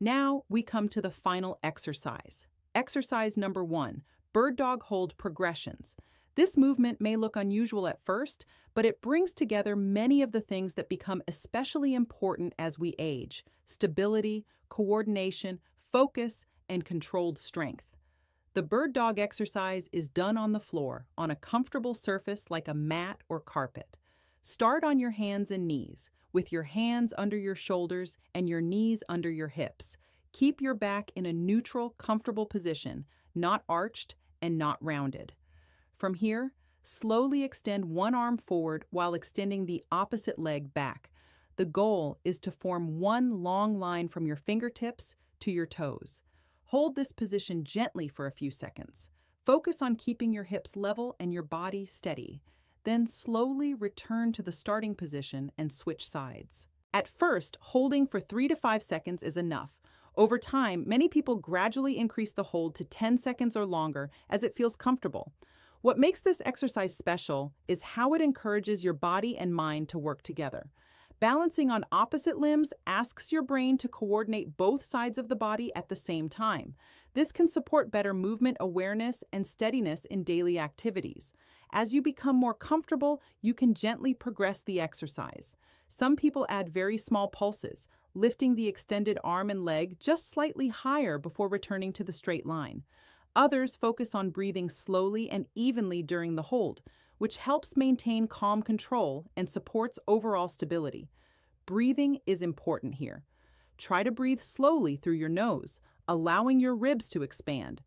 Now we come to the final exercise. Exercise number 1, bird dog hold progressions. This movement may look unusual at first, but it brings together many of the things that become especially important as we age: stability, coordination, focus, and controlled strength. The bird dog exercise is done on the floor, on a comfortable surface like a mat or carpet. Start on your hands and knees, with your hands under your shoulders and your knees under your hips. Keep your back in a neutral, comfortable position, not arched and not rounded. From here, slowly extend one arm forward while extending the opposite leg back. The goal is to form one long line from your fingertips to your toes. Hold this position gently for a few seconds. Focus on keeping your hips level and your body steady. Then slowly return to the starting position and switch sides. At first, holding for 3 to 5 seconds is enough. Over time, many people gradually increase the hold to 10 seconds or longer as it feels comfortable. What makes this exercise special is how it encourages your body and mind to work together. Balancing on opposite limbs asks your brain to coordinate both sides of the body at the same time. This can support better movement awareness and steadiness in daily activities. As you become more comfortable, you can gently progress the exercise. Some people add very small pulses, lifting the extended arm and leg just slightly higher before returning to the straight line. Others focus on breathing slowly and evenly during the hold, which helps maintain calm control and supports overall stability. Breathing is important here. Try to breathe slowly through your nose, allowing your ribs to expand.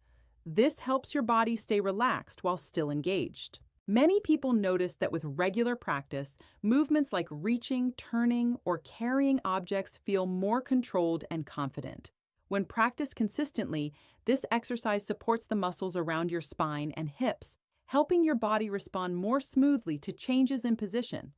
This helps your body stay relaxed while still engaged. Many people notice that with regular practice, movements like reaching, turning, or carrying objects feel more controlled and confident. When practiced consistently, this exercise supports the muscles around your spine and hips, helping your body respond more smoothly to changes in position.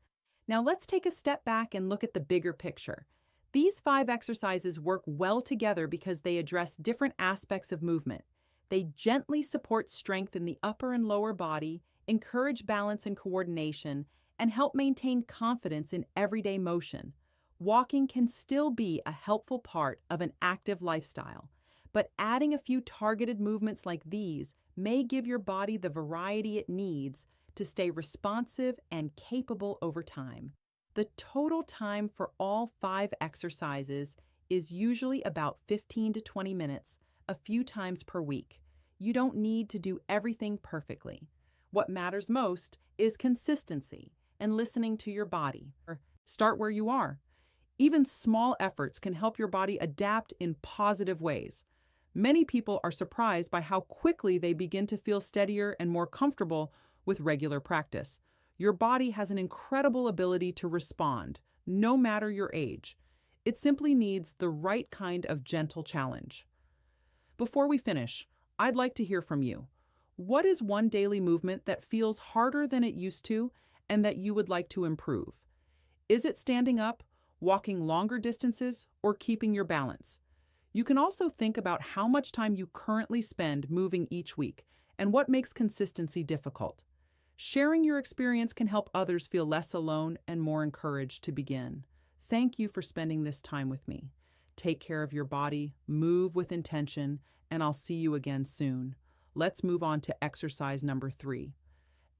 Now let's take a step back and look at the bigger picture. These 5 exercises work well together because they address different aspects of movement. They gently support strength in the upper and lower body, encourage balance and coordination, and help maintain confidence in everyday motion. Walking can still be a helpful part of an active lifestyle, but adding a few targeted movements like these may give your body the variety it needs to stay responsive and capable over time. The total time for all 5 exercises is usually about 15 to 20 minutes, a few times per week. You don't need to do everything perfectly. What matters most is consistency and listening to your body. Start where you are. Even small efforts can help your body adapt in positive ways. Many people are surprised by how quickly they begin to feel steadier and more comfortable with regular practice. Your body has an incredible ability to respond, no matter your age. It simply needs the right kind of gentle challenge. Before we finish, I'd like to hear from you. What is one daily movement that feels harder than it used to and that you would like to improve? Is it standing up, walking longer distances, or keeping your balance? You can also think about how much time you currently spend moving each week and what makes consistency difficult. Sharing your experience can help others feel less alone and more encouraged to begin. Thank you for spending this time with me. Take care of your body, move with intention, and I'll see you again soon. Let's move on to exercise number 3.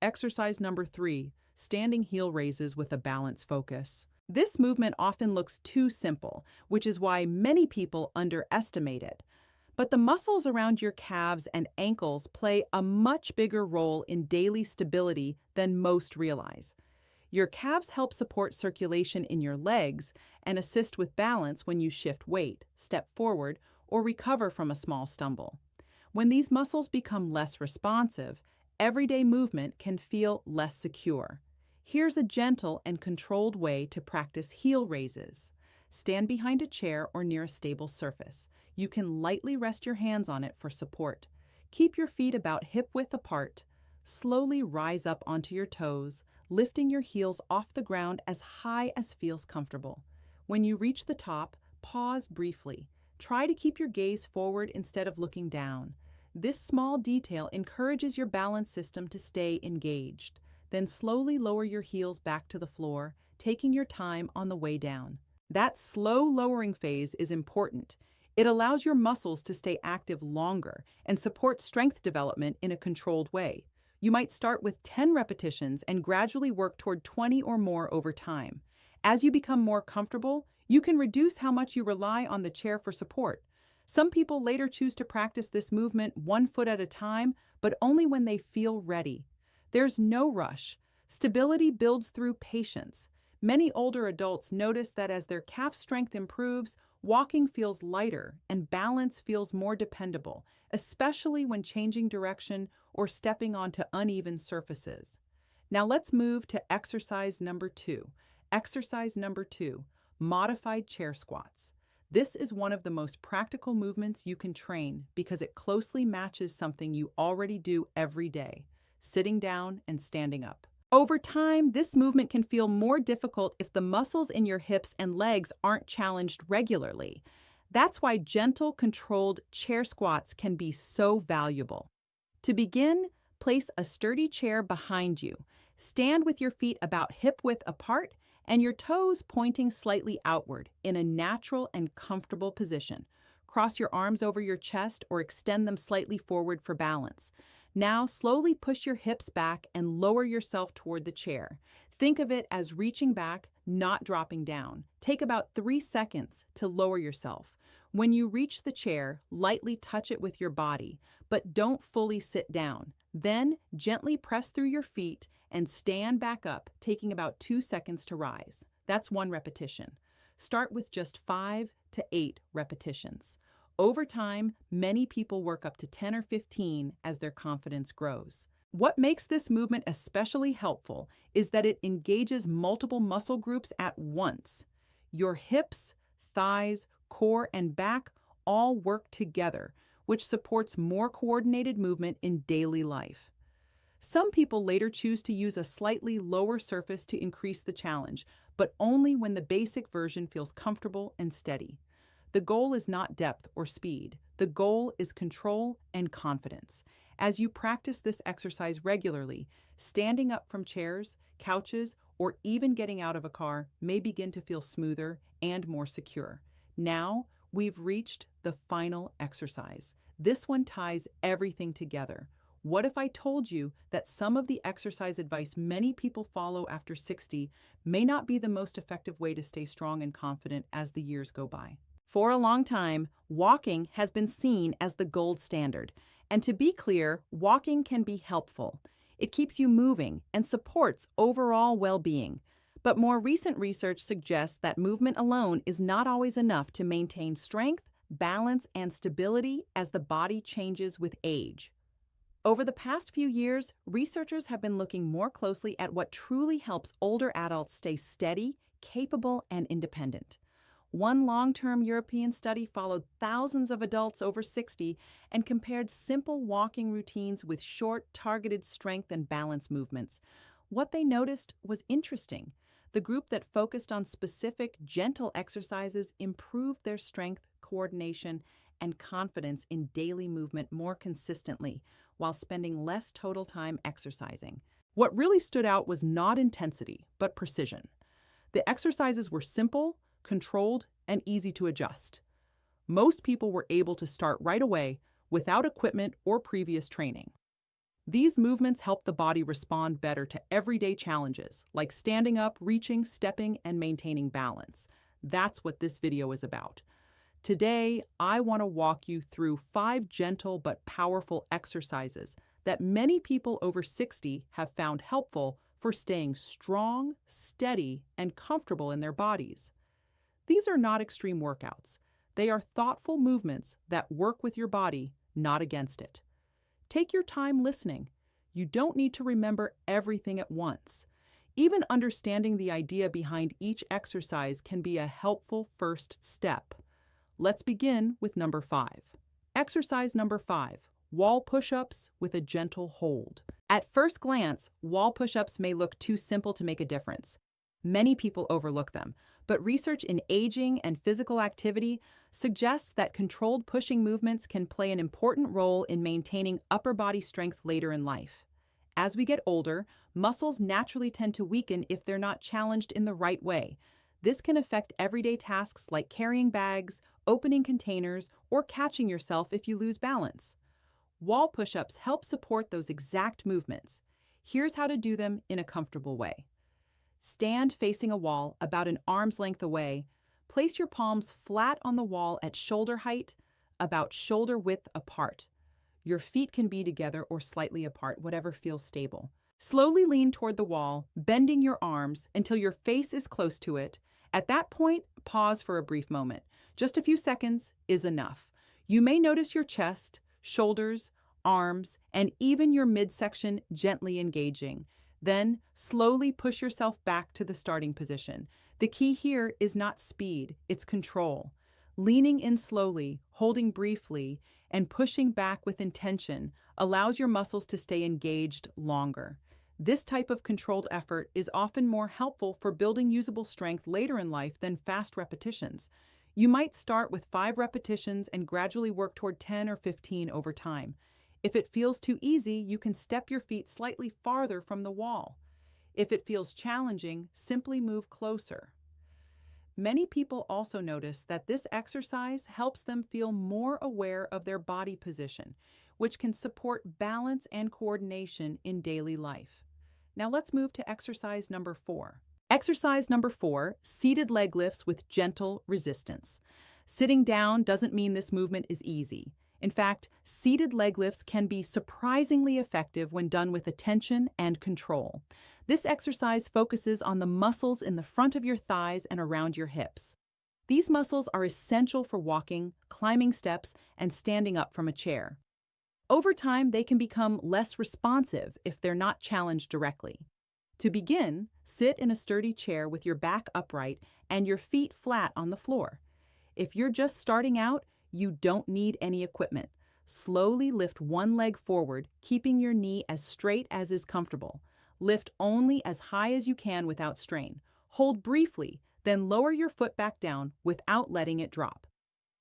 Exercise number 3, standing heel raises with a balance focus. This movement often looks too simple, which is why many people underestimate it. But the muscles around your calves and ankles play a much bigger role in daily stability than most realize. Your calves help support circulation in your legs and assist with balance when you shift weight, step forward, or recover from a small stumble. When these muscles become less responsive, everyday movement can feel less secure. Here's a gentle and controlled way to practice heel raises. Stand behind a chair or near a stable surface. You can lightly rest your hands on it for support. Keep your feet about hip-width apart. Slowly rise up onto your toes, lifting your heels off the ground as high as feels comfortable. When you reach the top, pause briefly. Try to keep your gaze forward instead of looking down. This small detail encourages your balance system to stay engaged. Then slowly lower your heels back to the floor, taking your time on the way down. That slow lowering phase is important. It allows your muscles to stay active longer and supports strength development in a controlled way. You might start with 10 repetitions and gradually work toward 20 or more over time. As you become more comfortable, you can reduce how much you rely on the chair for support. Some people later choose to practice this movement 1 foot at a time, but only when they feel ready. There's no rush. Stability builds through patience. Many older adults notice that as their calf strength improves, walking feels lighter and balance feels more dependable, especially when changing direction or stepping onto uneven surfaces. Now let's move to exercise number 2. Exercise number 2, modified chair squats. This is one of the most practical movements you can train because it closely matches something you already do every day, sitting down and standing up. Over time, this movement can feel more difficult if the muscles in your hips and legs aren't challenged regularly. That's why gentle, controlled chair squats can be so valuable. To begin, place a sturdy chair behind you. Stand with your feet about hip-width apart and your toes pointing slightly outward in a natural and comfortable position. Cross your arms over your chest or extend them slightly forward for balance. Now slowly push your hips back and lower yourself toward the chair. Think of it as reaching back, not dropping down. Take about 3 seconds to lower yourself. When you reach the chair, lightly touch it with your body, but don't fully sit down. Then gently press through your feet and stand back up, taking about 2 seconds to rise. That's 1 repetition. Start with just 5 to 8 repetitions. Over time, many people work up to 10 or 15 as their confidence grows. What makes this movement especially helpful is that it engages multiple muscle groups at once. Your hips, thighs, core, and back all work together, which supports more coordinated movement in daily life. Some people later choose to use a slightly lower surface to increase the challenge, but only when the basic version feels comfortable and steady. The goal is not depth or speed. The goal is control and confidence. As you practice this exercise regularly, standing up from chairs, couches, or even getting out of a car may begin to feel smoother and more secure. Now, we've reached the final exercise. This one ties everything together. What if I told you that some of the exercise advice many people follow after 60 may not be the most effective way to stay strong and confident as the years go by? For a long time, walking has been seen as the gold standard. And to be clear, walking can be helpful. It keeps you moving and supports overall well-being. But more recent research suggests that movement alone is not always enough to maintain strength, balance, and stability as the body changes with age. Over the past few years, researchers have been looking more closely at what truly helps older adults stay steady, capable, and independent. One long-term European study followed thousands of adults over 60 and compared simple walking routines with short, targeted strength and balance movements. What they noticed was interesting. The group that focused on specific, gentle exercises improved their strength, coordination, and confidence in daily movement more consistently, while spending less total time exercising. What really stood out was not intensity, but precision. The exercises were simple, controlled, and easy to adjust. Most people were able to start right away without equipment or previous training. These movements help the body respond better to everyday challenges, like standing up, reaching, stepping, and maintaining balance. That's what this video is about. Today, I want to walk you through 5 gentle but powerful exercises that many people over 60 have found helpful for staying strong, steady, and comfortable in their bodies. These are not extreme workouts. They are thoughtful movements that work with your body, not against it. Take your time listening. You don't need to remember everything at once. Even understanding the idea behind each exercise can be a helpful first step. Let's begin with number 5. Exercise number 5, wall push-ups with a gentle hold. At first glance, wall push-ups may look too simple to make a difference. Many people overlook them, but research in aging and physical activity suggests that controlled pushing movements can play an important role in maintaining upper body strength later in life. As we get older, muscles naturally tend to weaken if they're not challenged in the right way. This can affect everyday tasks like carrying bags, opening containers, or catching yourself if you lose balance. Wall push-ups help support those exact movements. Here's how to do them in a comfortable way. Stand facing a wall about an arm's length away. Place your palms flat on the wall at shoulder height, about shoulder width apart. Your feet can be together or slightly apart, whatever feels stable. Slowly lean toward the wall, bending your arms until your face is close to it. At that point, pause for a brief moment. Just a few seconds is enough. You may notice your chest, shoulders, arms, and even your midsection gently engaging. Then, slowly push yourself back to the starting position. The key here is not speed, it's control. Leaning in slowly, holding briefly, and pushing back with intention allows your muscles to stay engaged longer. This type of controlled effort is often more helpful for building usable strength later in life than fast repetitions. You might start with 5 repetitions and gradually work toward 10 or 15 over time. If it feels too easy, you can step your feet slightly farther from the wall. If it feels challenging, simply move closer. Many people also notice that this exercise helps them feel more aware of their body position, which can support balance and coordination in daily life. Now let's move to exercise number 4. Exercise number 4, seated leg lifts with gentle resistance. Sitting down doesn't mean this movement is easy. In fact, seated leg lifts can be surprisingly effective when done with attention and control. This exercise focuses on the muscles in the front of your thighs and around your hips. These muscles are essential for walking, climbing steps, and standing up from a chair. Over time, they can become less responsive if they're not challenged directly. To begin, sit in a sturdy chair with your back upright and your feet flat on the floor. If you're just starting out, you don't need any equipment. Slowly lift one leg forward, keeping your knee as straight as is comfortable. Lift only as high as you can without strain. Hold briefly, then lower your foot back down without letting it drop.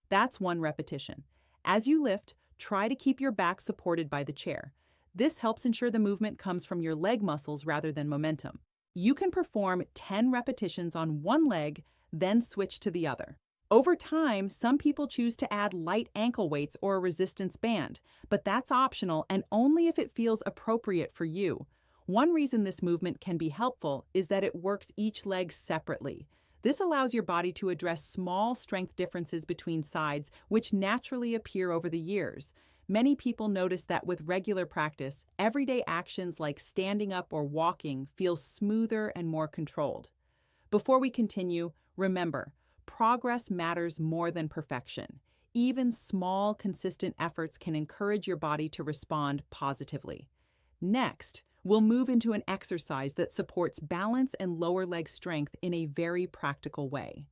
That's 1 repetition. As you lift, try to keep your back supported by the chair. This helps ensure the movement comes from your leg muscles rather than momentum. You can perform 10 repetitions on one leg, then switch to the other. Over time, some people choose to add light ankle weights or a resistance band, but that's optional and only if it feels appropriate for you. One reason this movement can be helpful is that it works each leg separately. This allows your body to address small strength differences between sides, which naturally appear over the years. Many people notice that with regular practice, everyday actions like standing up or walking feel smoother and more controlled. Before we continue, remember, progress matters more than perfection. Even small, consistent efforts can encourage your body to respond positively. Next, we'll move into an exercise that supports balance and lower leg strength in a very practical way.